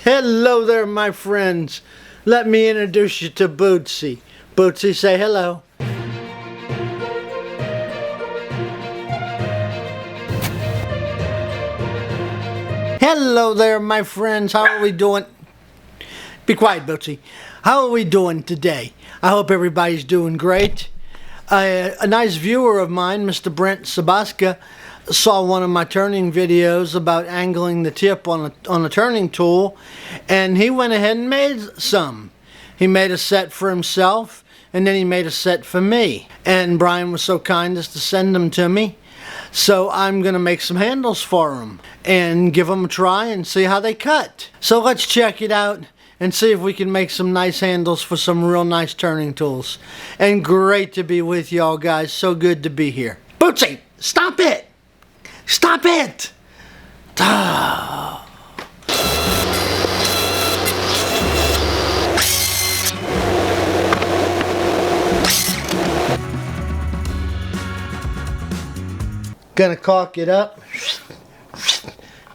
Hello there, my friends. Let me introduce you to Bootsy. Bootsy, say hello. Hello there, my friends. How are we doing? Be quiet, Bootsy. How are we doing today? I hope everybody's doing great. A nice viewer of mine, Mr. BRENT SOBOTKA, saw one of my turning videos about angling the tip on a turning tool, and he went ahead and made some. He made a set for himself, and then he made a set for me. And Brian was so kind as to send them to me. So I'm going to make some handles for him and give them a try and see how they cut. So let's check it out and see if we can make some nice handles for some real nice turning tools. And great to be with y'all guys. So good to be here. Bootsy, stop it! Stop it! Ah. Gonna caulk it up.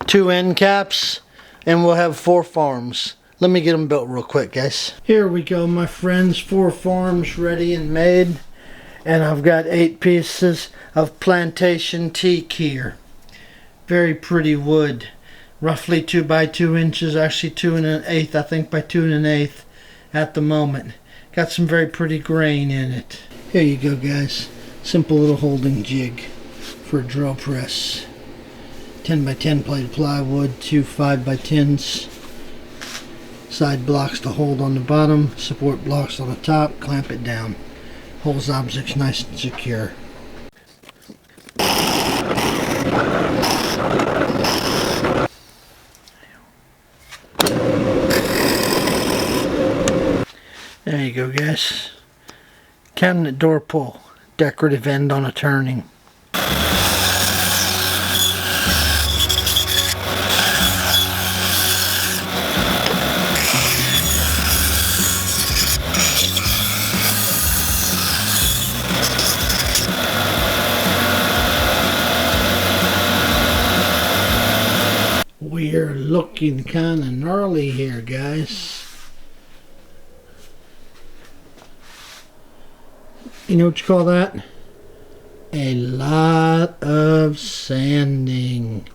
2 end caps, and we'll have 4 forms. Let me get them built real quick, guys. Here we go, my friends. 4 forms ready and made. And I've got 8 pieces of plantation teak here. Very pretty wood. Roughly 2 by 2 inches. Actually 2 1/8, I think, by 2 1/8 at the moment. Got some very pretty grain in it. Here you go, guys. Simple little holding jig for a drill press. 10 by 10 plate of plywood. 2 5 by 10s. Side blocks to hold on the bottom. Support blocks on the top. Clamp it down. Holds objects nice and secure. There you go, guys. Cabinet door pull. Decorative end on a turning. We're looking kind of gnarly here, guys. You know what you call that? A lot of sanding.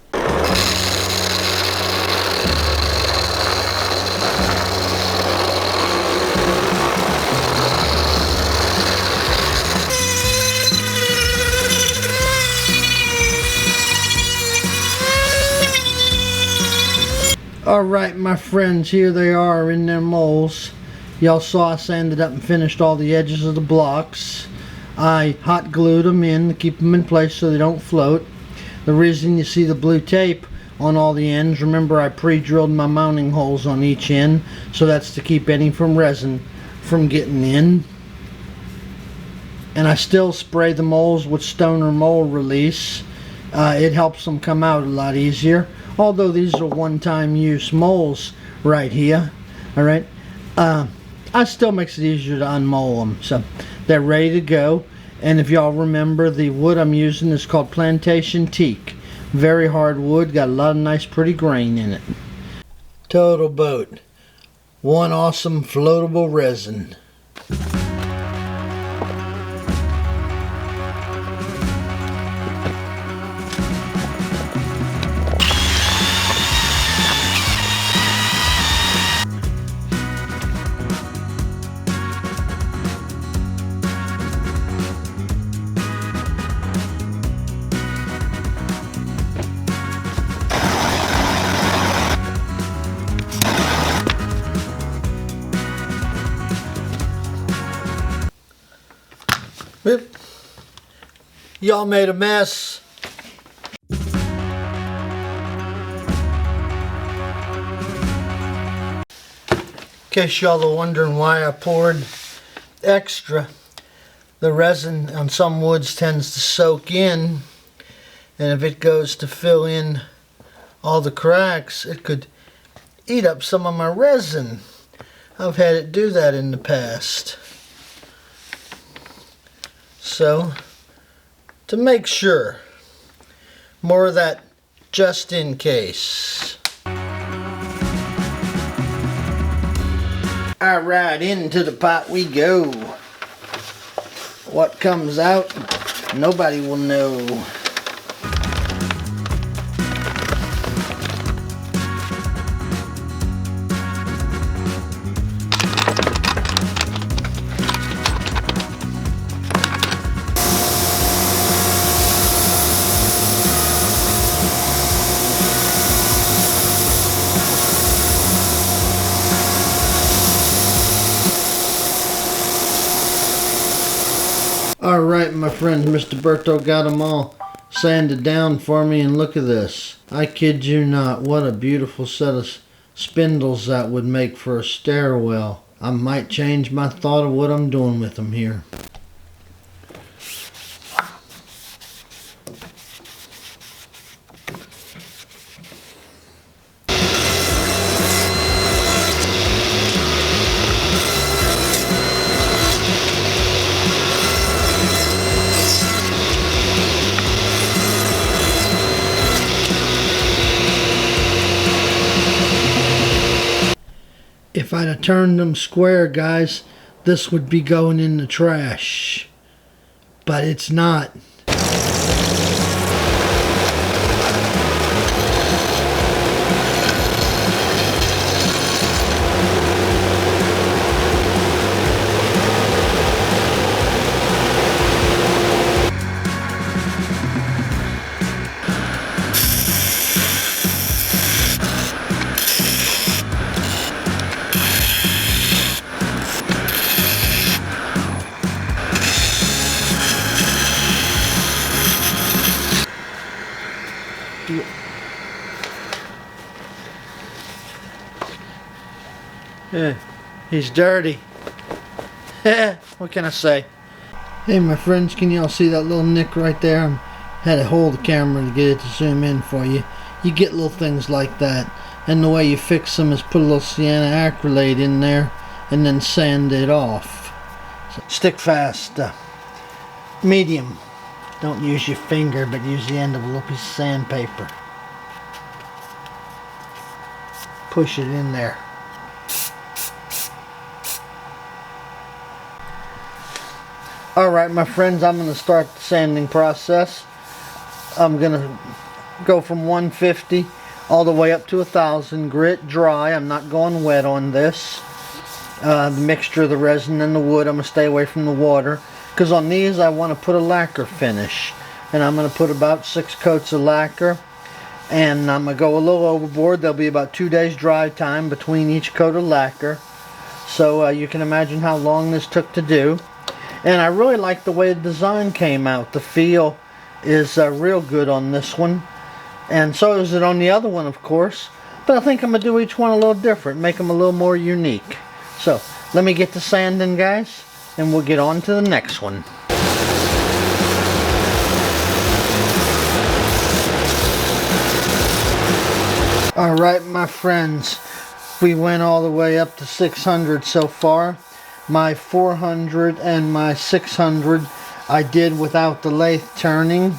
Alright, my friends, here they are in their molds. Y'all saw I sanded up and finished all the edges of the blocks. I hot glued them in to keep them in place so they don't float. The reason you see the blue tape on all the ends, remember I pre-drilled my mounting holes on each end, so that's to keep any from resin from getting in. And I still spray the molds with Stoner mold release. It helps them come out a lot easier. Although these are one-time use molds right here, alright, I still makes it easier to unmold them. So they're ready to go. And if y'all remember, the wood I'm using is called plantation teak. Very hard wood, got a lot of nice pretty grain in it. Total boat. One awesome floatable resin. Y'all made a mess. In case y'all are wondering why I poured extra, the resin on some woods tends to soak in, and if it goes to fill in all the cracks, it could eat up some of my resin. I've had it do that in the past. So, to make sure, more of that just in case. Alright, into the pot we go. What comes out, nobody will know. Alright, my friends, Mr. Berto got them all sanded down for me, and look at this. I kid you not, what a beautiful set of spindles that would make for a stairwell. I might change my thought of what I'm doing with them here. If I'd have turned them square, guys, this would be going in the trash. But it's not. Yeah, he's dirty. What can I say? Hey my friends, can y'all see that little nick right there? I had to hold the camera to get it to zoom in for you. You get little things like that, and the way you fix them is put a little sienna acrylate in there and then sand it off. So, stick fast, medium. Don't use your finger, but use the end of a little piece of sandpaper. Push it in there. Alright my friends, I'm going to start the sanding process. I'm going to go from 150 all the way up to 1000 grit dry. I'm not going wet on this. The mixture of the resin and the wood, I'm going to stay away from the water. Because on these I want to put a lacquer finish. And I'm going to put about 6 coats of lacquer. And I'm going to go a little overboard. There'll be about 2 days dry time between each coat of lacquer. So you can imagine how long this took to do. And I really like the way the design came out. The feel is real good on this one. And so is it on the other one, of course. But I think I'm going to do each one a little different. Make them a little more unique. So, let me get to sanding, guys. And we'll get on to the next one. Alright, my friends. We went all the way up to 600 so far. My 400 and my 600 I did without the lathe turning,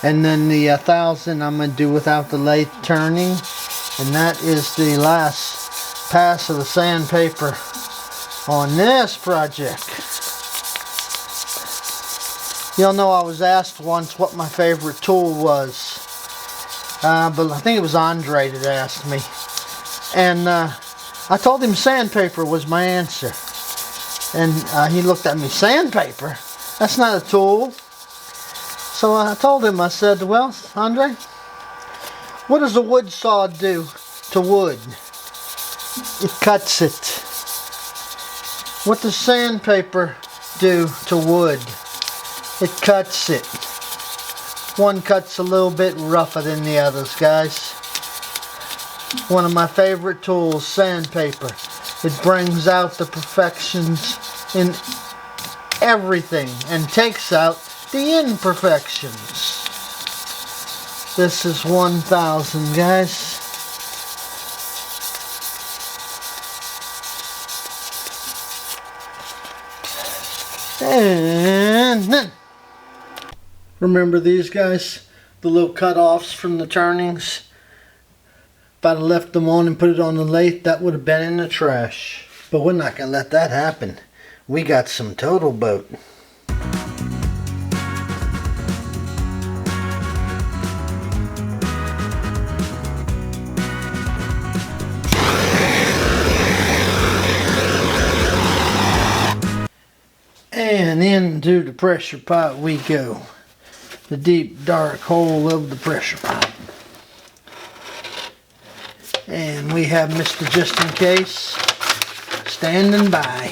and then the 1000 I'm going to do without the lathe turning, and that is the last pass of the sandpaper on this project. Y'all know I was asked once what my favorite tool was, but I think it was Andre that asked me, and I told him sandpaper was my answer. And he looked at me, sandpaper? That's not a tool. So I told him, I said, well, Andre, what does a wood saw do to wood? It cuts it. What does sandpaper do to wood? It cuts it. One cuts a little bit rougher than the others, guys. One of my favorite tools, sandpaper. It brings out the perfections in everything and takes out the imperfections. This is 1000, guys. And then, remember these guys? The little cut-offs from the turnings? If I'd have left them on and put it on the lathe, that would have been in the trash. But we're not going to let that happen. We got some total boat. And into the pressure pot we go. The deep dark hole of the pressure pot. And we have Mr. Just In Case standing by.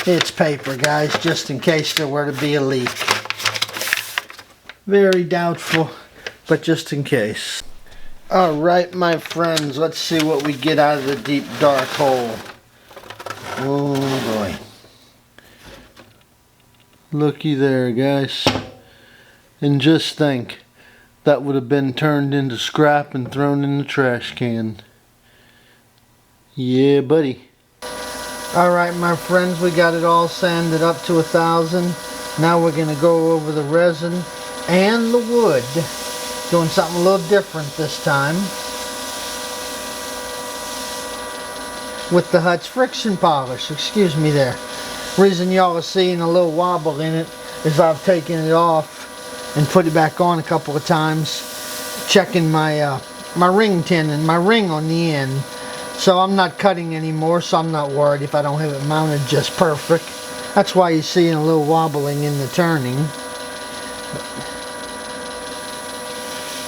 It's paper, guys, just in case there were to be a leak. Very doubtful, but just in case. Alright, my friends, let's see what we get out of the deep dark hole. Oh boy. Looky there, guys. And just think, that would have been turned into scrap and thrown in the trash can. Yeah, buddy. Alright, my friends, we got it all sanded up to 1,000. Now we're going to go over the resin and the wood. Doing something a little different this time. With the Hut's friction polish. Excuse me there. Reason y'all are seeing a little wobble in it is I've taken it off and put it back on a couple of times, checking my my ring tenon, my ring on the end. So I'm not cutting anymore, so I'm not worried if I don't have it mounted just perfect. That's why you're seeing a little wobbling in the turning.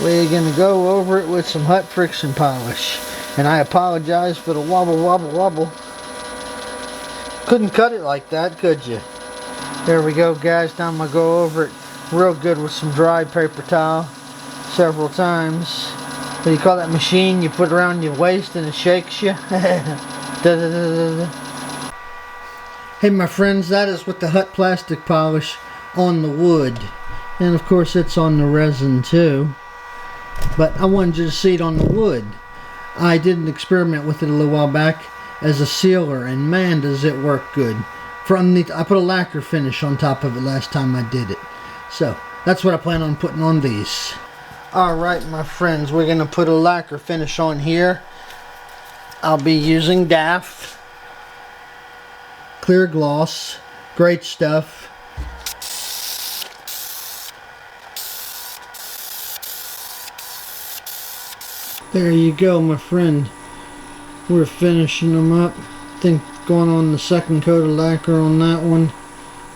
We're going to go over it with some Hut friction polish. And I apologize for the wobble. Couldn't cut it like that, could you? There we go, guys. Now I'm going to go over it real good with some dry paper towel several times. What do you call that machine you put around your waist and it shakes you? Hey, my friends, that is with the Hut plastic polish on the wood. And of course it's on the resin too. But I wanted you to see it on the wood. I did an experiment with it a little while back as a sealer, and man, does it work good. I put a lacquer finish on top of it last time I did it. So that's what I plan on putting on these. Alright, my friends, we're going to put a lacquer finish on here. I'll be using DAF clear gloss. Great stuff. There you go, my friend. We're finishing them up. I think going on the second coat of lacquer on that one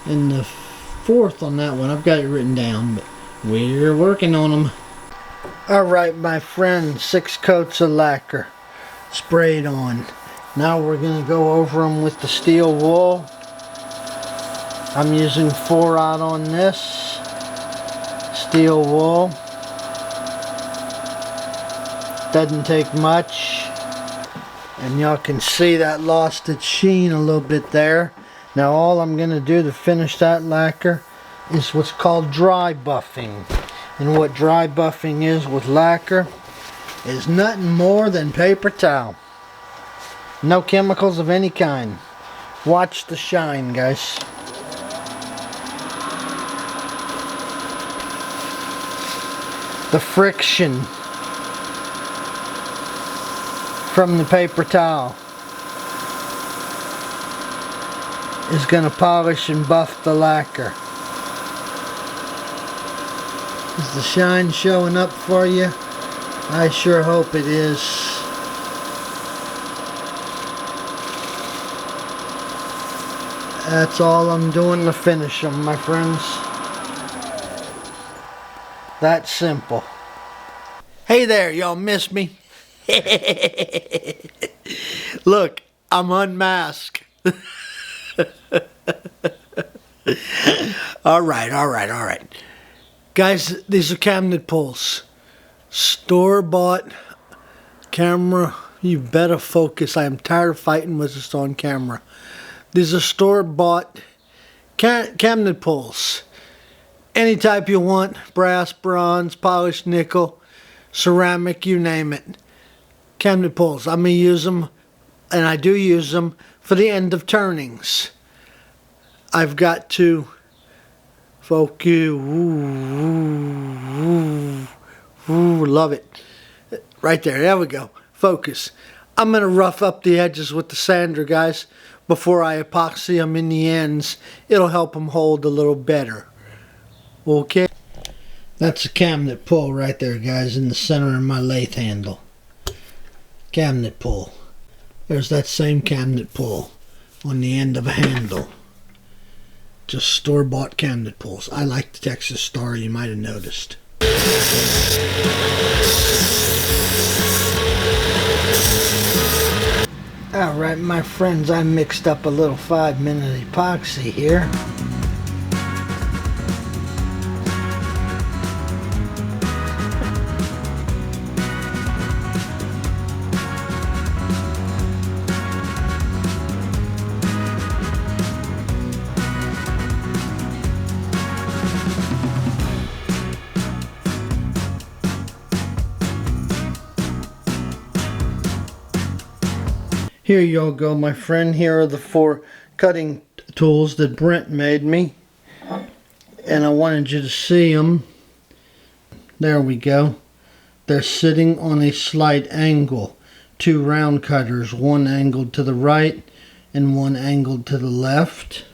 and the fourth on that one. I've got it written down, but we're working on them. Alright, my friend, 6 coats of lacquer sprayed on. Now we're going to go over them with the steel wool. I'm using 4/0 on this steel wool. Doesn't take much, and y'all can see that lost its sheen a little bit there. Now all I'm going to do to finish that lacquer is what's called dry buffing. And what dry buffing is with lacquer is nothing more than paper towel. No chemicals of any kind. Watch the shine, guys. The friction from the paper towel is going to polish and buff the lacquer. Is the shine showing up for you? I sure hope it is. That's all I'm doing to finish them, my friends. That simple. Hey there, y'all miss me? Look, I'm unmasked. All right. Guys, these are cabinet pulls. Store-bought camera. You better focus. I am tired of fighting with this on camera. These are store-bought cabinet pulls. Any type you want. Brass, bronze, polished nickel, ceramic, you name it. Cabinet pulls. I'm going to use them, and I do use them, for the end of turnings. I've got to focus. Love it. Right there. There we go. Focus. I'm going to rough up the edges with the sander, guys, before I epoxy them in the ends. It'll help them hold a little better. Okay? That's a cabinet pull right there, guys, in the center of my lathe handle. Cabinet pull. There's that same cabinet pull on the end of a handle. Just store-bought cabinet pulls. I like the Texas Star, you might have noticed. Alright, my friends, I mixed up a little 5-minute epoxy here. Here you go, my friend. Here are the 4 cutting tools that Brent made me. And I wanted you to see them. There we go. They're sitting on a slight angle. 2 round cutters, one angled to the right and one angled to the left.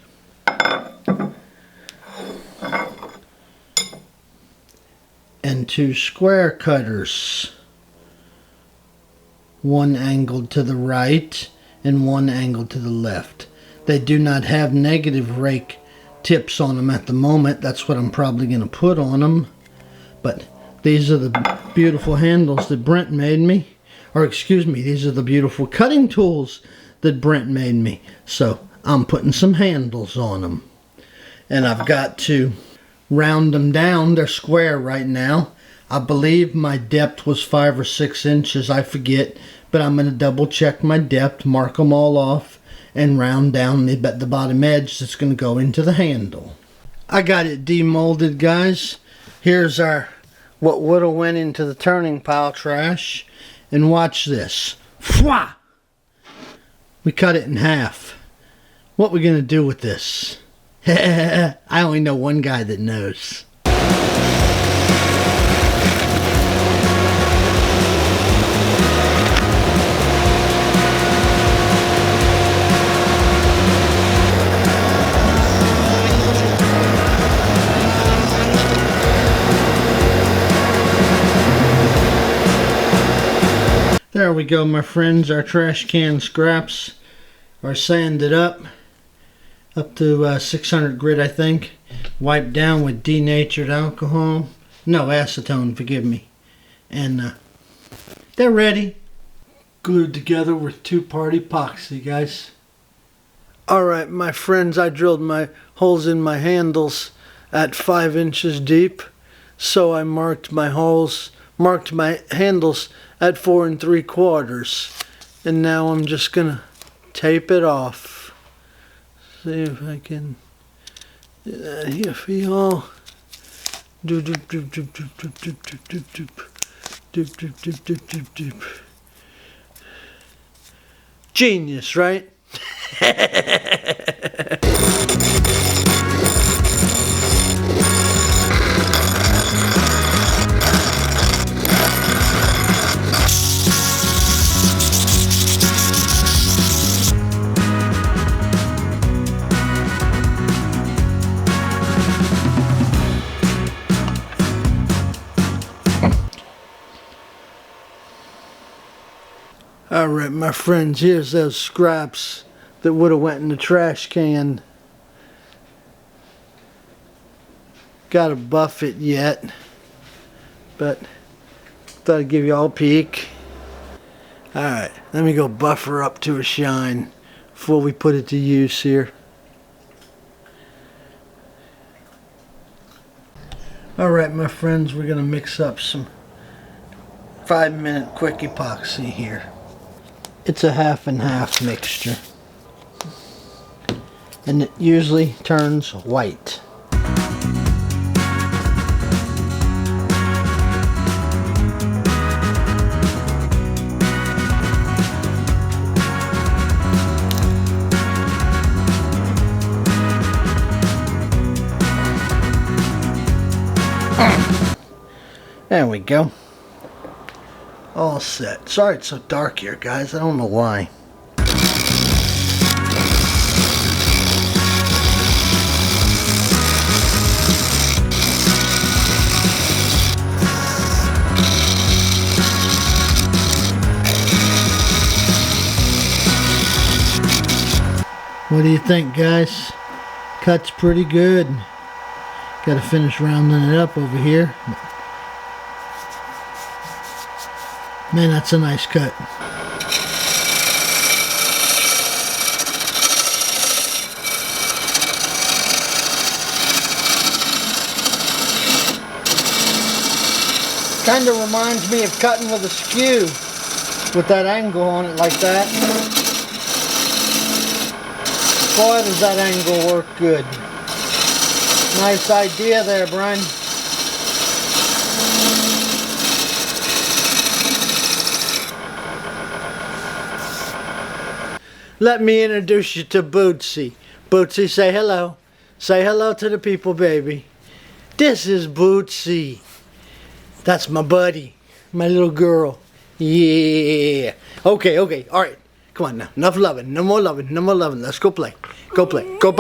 And 2 square cutters. One angled to the right and one angled to the left. They do not have negative rake tips on them at the moment. That's what I'm probably going to put on them. But these are the beautiful handles that Brent made me. Or excuse me, these are the beautiful cutting tools that Brent made me. So I'm putting some handles on them. And I've got to round them down. They're square right now. I believe my depth was 5 or 6 inches, I forget, but I'm going to double check my depth, mark them all off, and round down the bottom edge that's going to go into the handle. I got it demolded, guys. Here's what would have went into the turning pile trash, and watch this. Fwah! We cut it in half. What we going to do with this? I only know one guy that knows. There we go, my friends. Our trash can scraps are sanded up to 600 grit, I think. Wiped down with denatured alcohol. No, acetone, forgive me. And they're ready. Glued together with 2-part epoxy, guys. Alright, my friends, I drilled my holes in my handles at 5 inches deep. So I marked my handles at 4 3/4, and now I'm just gonna tape it off. See if I can do that here for y'all. Doop doop doop doop doop doop doop doop doop doop doop doop doop doop doop. Genius, right? Alright, my friends, here's those scraps that would have went in the trash can. Gotta buff it yet, but thought I'd give you all a peek. Alright, let me go buffer up to a shine before we put it to use here. Alright, my friends, we're gonna mix up some 5-minute quick epoxy here. It's a half and half mixture, and it usually turns white. There we go. All set. Sorry it's so dark here, guys. I don't know why. What do you think, guys? Cut's pretty good. Gotta finish rounding it up over here. Man, that's a nice cut. Kind of reminds me of cutting with a skew with that angle on it like that. Boy, does that angle work good. Nice idea there, Brian. Let me introduce you to Bootsy. Bootsy, say hello. Say hello to the people, baby. This is Bootsy. That's my buddy. My little girl. Yeah. Okay, all right. Come on now. Enough loving. No more loving. No more loving. Let's go play. Go play. Go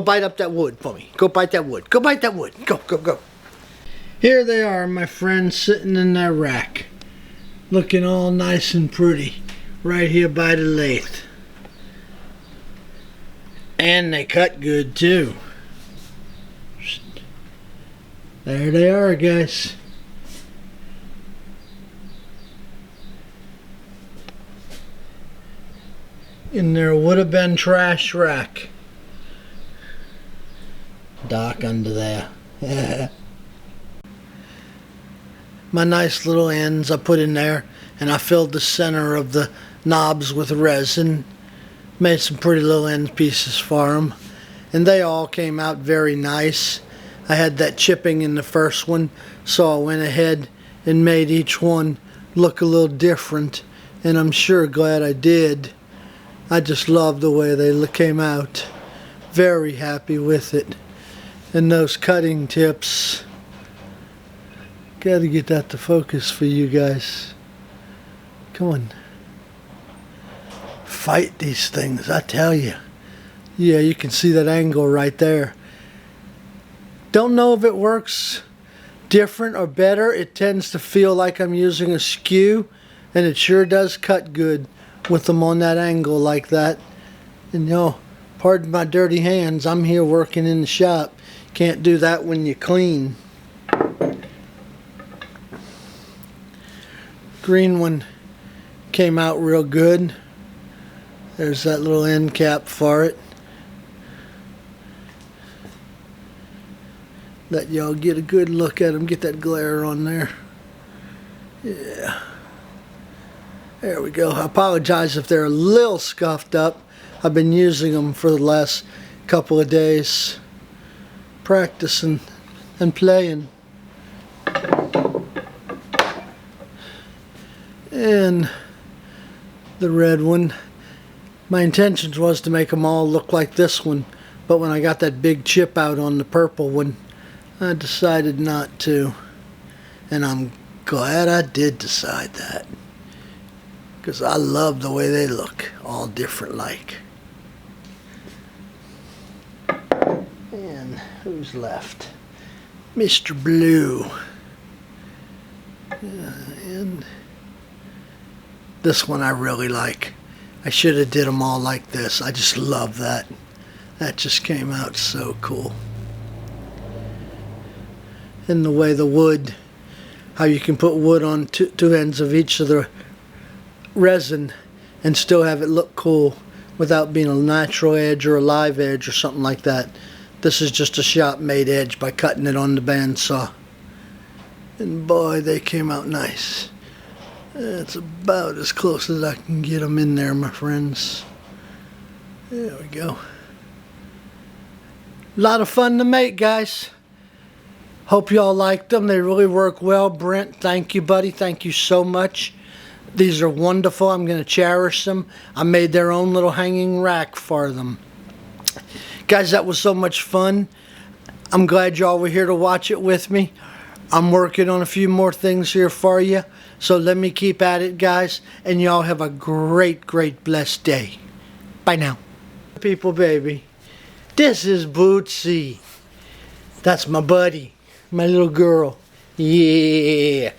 bite up that wood for me. Go bite that wood. Go bite that wood. Go. Here they are, my friends, sitting in that rack. Looking all nice and pretty. Right here by the lathe. And they cut good too. There they are, guys. In their would have been trash rack. Dock under there. My nice little ends I put in there, and I filled the center of the knobs with resin. Made some pretty little end pieces for them, and they all came out very nice. I had that chipping in the first one, so I went ahead and made each one look a little different, and I'm sure glad I did. I just love the way they came out. Very happy with it. And those cutting tips, gotta get that to focus for you guys. Come on. Fight these things, I tell you. Yeah, you can see that angle right there. Don't know if it works different or better. It tends to feel like I'm using a skew, and it sure does cut good with them on that angle like that. And you know, pardon my dirty hands, I'm here working in the shop. Can't do that when you clean. Green one came out real good. There's that little end cap for it. Let y'all get a good look at them. Get that glare on there. Yeah. There we go. I apologize if they're a little scuffed up. I've been using them for the last couple of days. Practicing and playing. And the red one. My intentions was to make them all look like this one, but when I got that big chip out on the purple one, I decided not to. And I'm glad I did decide that, because I love the way they look, all different like. And who's left? Mr. Blue. And this one I really like. I should have did them all like this. I just love that. That just came out so cool. And the way the wood, how you can put wood on two ends of each of the resin and still have it look cool without being a natural edge or a live edge or something like that. This is just a shop made edge by cutting it on the bandsaw. And boy, they came out nice. That's about as close as I can get them in there, my friends. There we go. A lot of fun to make, guys. Hope y'all liked them. They really work well. Brent, thank you, buddy. Thank you so much. These are wonderful. I'm going to cherish them. I made their own little hanging rack for them. Guys, that was so much fun. I'm glad y'all were here to watch it with me. I'm working on a few more things here for you. So let me keep at it, guys, and y'all have a great, great, blessed day. Bye now. People, baby, this is Bootsy. That's my buddy, my little girl. Yeah.